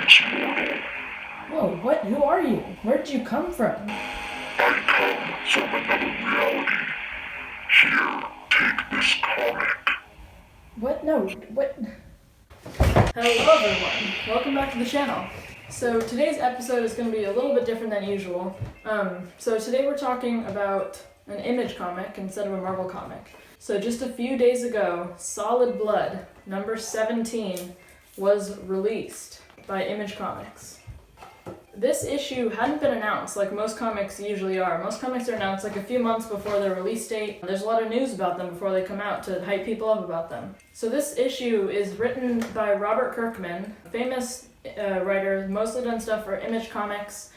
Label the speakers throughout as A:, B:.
A: Greetings, mortal.
B: Whoa, what? Who are you? Where did you come from?
A: I come from another reality. Here, take this comic.
B: What? No, what? Hello everyone, welcome back to the channel. So today's episode is going to be a little bit different than usual. So today we're talking about an Image comic instead of a Marvel comic. So just a few days ago, Solid Blood, number 17, was released by Image Comics. This issue hadn't been announced like most comics usually are. Most comics are announced like a few months before their release date. There's a lot of news about them before they come out to hype people up about them. So this issue is written by Robert Kirkman, famous writer, mostly done stuff for Image Comics.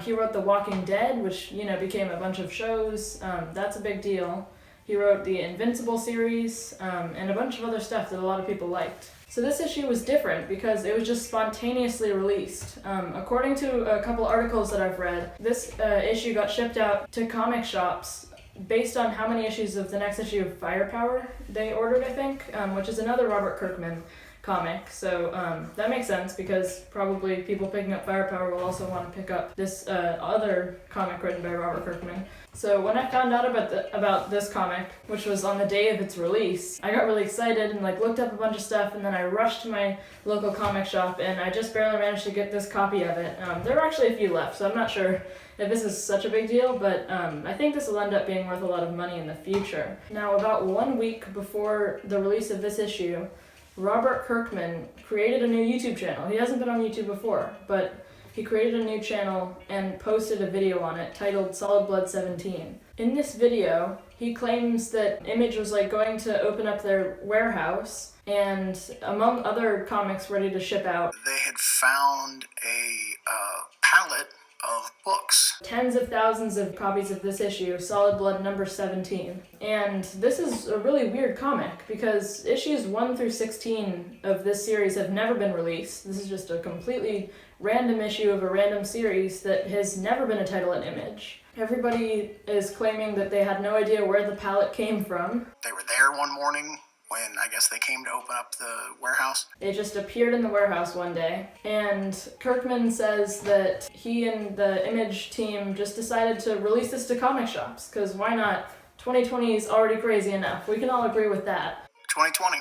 B: He wrote The Walking Dead, which became a bunch of shows. That's a big deal. He wrote the Invincible series and a bunch of other stuff that a lot of people liked. So this issue was different because it was just spontaneously released. According to a couple articles that I've read, this issue got shipped out to comic shops based on how many issues of the next issue of Firepower they ordered, I think, which is another Robert Kirkman comic. So that makes sense because probably people picking up Firepower will also want to pick up this other comic written by Robert Kirkman. So when I found out about this comic, which was on the day of its release, I got really excited and looked up a bunch of stuff, and then I rushed to my local comic shop and I just barely managed to get this copy of it. There were actually a few left, so I'm not sure if this is such a big deal, but I think this will end up being worth a lot of money in the future. Now, about 1 week before the release of this issue, Robert Kirkman created a new YouTube channel. He hasn't been on YouTube before, but he created a new channel and posted a video on it titled Solid Blood 17. In this video, he claims that Image was going to open up their warehouse, and among other comics ready to ship out,
C: they had found a pallet of books.
B: Tens of thousands of copies of this issue, Solid Blood number 17. And this is a really weird comic because issues 1 through 16 of this series have never been released. This is just a completely random issue of a random series that has never been a title at Image. Everybody is claiming that they had no idea where the pallet came from.
C: They were there one morning when I guess they came to open up the warehouse.
B: It just appeared in the warehouse one day, and Kirkman says that he and the Image team just decided to release this to comic shops, because why not? 2020 is already crazy enough. We can all agree with that.
C: 2020.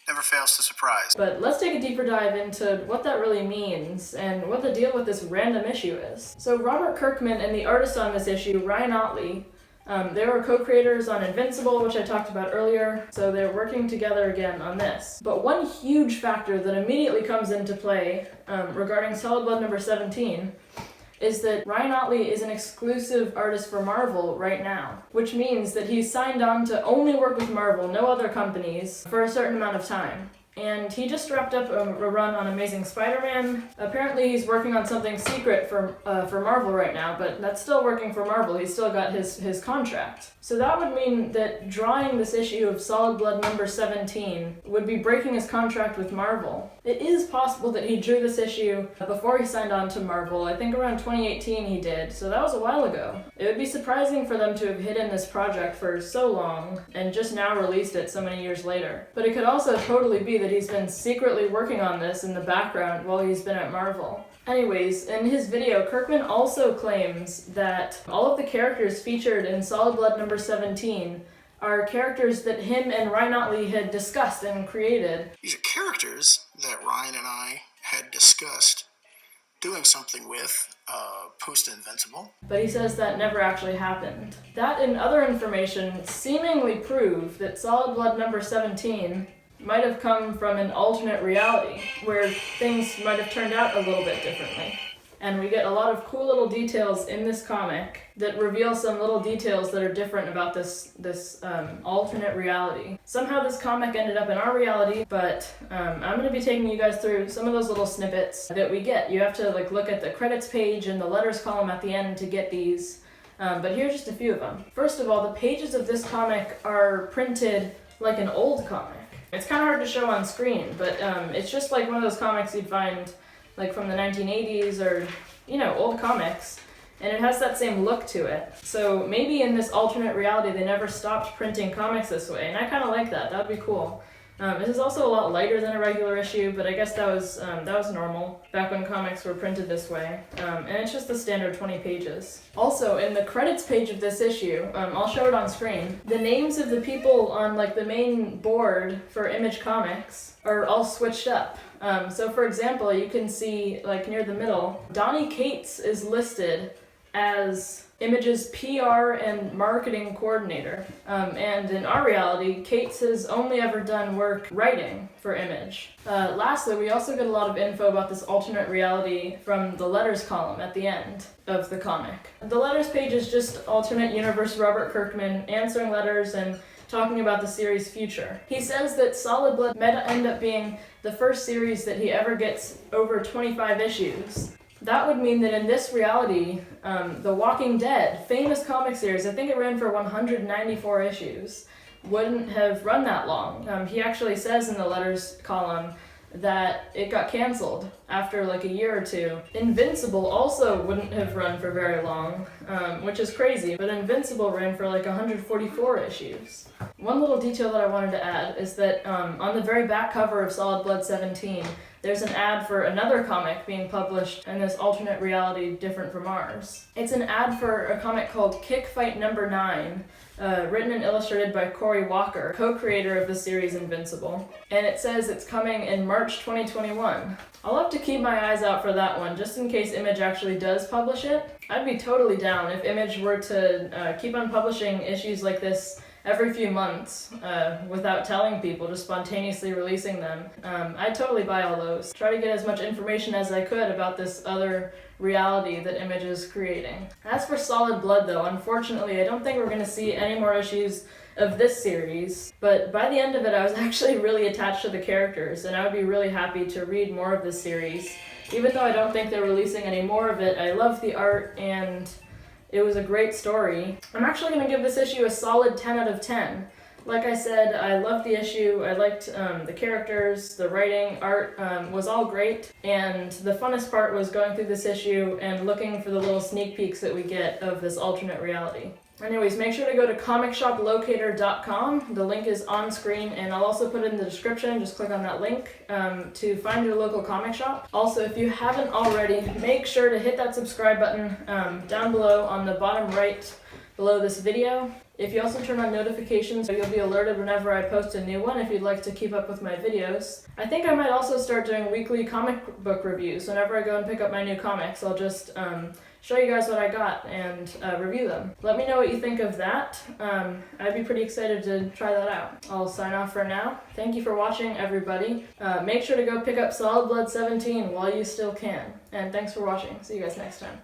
C: Never fails to surprise.
B: But let's take a deeper dive into what that really means and what the deal with this random issue is. So Robert Kirkman and the artist on this issue, Ryan Ottley, they were co-creators on Invincible, which I talked about earlier, so they're working together again on this. But one huge factor that immediately comes into play regarding Solid Blood number 17 is that Ryan Ottley is an exclusive artist for Marvel right now, which means that he's signed on to only work with Marvel, no other companies, for a certain amount of time. And he just wrapped up a run on Amazing Spider-Man. Apparently he's working on something secret for Marvel right now, but that's still working for Marvel. He's still got his contract. So that would mean that drawing this issue of Solid Blood number 17 would be breaking his contract with Marvel. It is possible that he drew this issue before he signed on to Marvel. I think around 2018 he did, so that was a while ago. It would be surprising for them to have hidden this project for so long and just now released it so many years later. But it could also totally be that he's been secretly working on this in the background while he's been at Marvel. Anyways, in his video, Kirkman also claims that all of the characters featured in Solid Blood number 17 are characters that him and Ryan Ottley had discussed and created.
C: These are characters that Ryan and I had discussed doing something with post-Invincible.
B: But he says that never actually happened. That and other information seemingly prove that Solid Blood number 17 might have come from an alternate reality where things might have turned out a little bit differently. And we get a lot of cool little details in this comic that reveal some little details that are different about this alternate reality. Somehow this comic ended up in our reality, but I'm going to be taking you guys through some of those little snippets that we get. You have to look at the credits page and the letters column at the end to get these, but here's just a few of them. First of all, the pages of this comic are printed like an old comic. It's kind of hard to show on screen, but it's just like one of those comics you'd find from the 1980s or, old comics, and it has that same look to it. So maybe in this alternate reality they never stopped printing comics this way, and I kind of like that. That would be cool. This is also a lot lighter than a regular issue, but I guess that was normal back when comics were printed this way. And it's just the standard 20 pages. Also, in the credits page of this issue, I'll show it on screen, the names of the people on like the main board for Image Comics are all switched up. So for example, you can see like near the middle, Donnie Cates is listed as Image's PR and marketing coordinator. And in our reality, Cates has only ever done work writing for Image. Lastly, we also get a lot of info about this alternate reality from the letters column at the end of the comic. The letters page is just alternate universe Robert Kirkman answering letters and talking about the series' future. He says that Solid Blood might end up being the first series that he ever gets over 25 issues. That would mean that in this reality, The Walking Dead, famous comic series, I think it ran for 194 issues, wouldn't have run that long. He actually says in the letters column that it got canceled after like a year or two. Invincible also wouldn't have run for very long, which is crazy, but Invincible ran for like 144 issues. One little detail that I wanted to add is that on the very back cover of Solid Blood 17, there's an ad for another comic being published in this alternate reality different from ours. It's an ad for a comic called Kick Fight Number 9, written and illustrated by Cory Walker, co-creator of the series Invincible. And it says it's coming in March 2021. I'll have to keep my eyes out for that one, just in case Image actually does publish it. I'd be totally down if Image were to keep on publishing issues like this every few months without telling people, just spontaneously releasing them. I'd totally buy all those. Try to get as much information as I could about this other reality that Image is creating. As for Solid Blood though, unfortunately I don't think we're going to see any more issues of this series, but by the end of it I was actually really attached to the characters and I would be really happy to read more of this series. Even though I don't think they're releasing any more of it, I love the art and it was a great story. I'm actually going to give this issue a solid 10 out of 10. Like I said, I loved the issue, I liked the characters, the writing, art was all great, and the funnest part was going through this issue and looking for the little sneak peeks that we get of this alternate reality. Anyways, make sure to go to comicshoplocator.com. The link is on screen, and I'll also put it in the description. Just click on that link to find your local comic shop. Also, if you haven't already, make sure to hit that subscribe button down below on the bottom right below this video. If you also turn on notifications, you'll be alerted whenever I post a new one if you'd like to keep up with my videos. I think I might also start doing weekly comic book reviews. Whenever I go and pick up my new comics, I'll just show you guys what I got and review them. Let me know what you think of that. I'd be pretty excited to try that out. I'll sign off for now. Thank you for watching, everybody. Make sure to go pick up Solid Blood 17 while you still can. And thanks for watching. See you guys next time.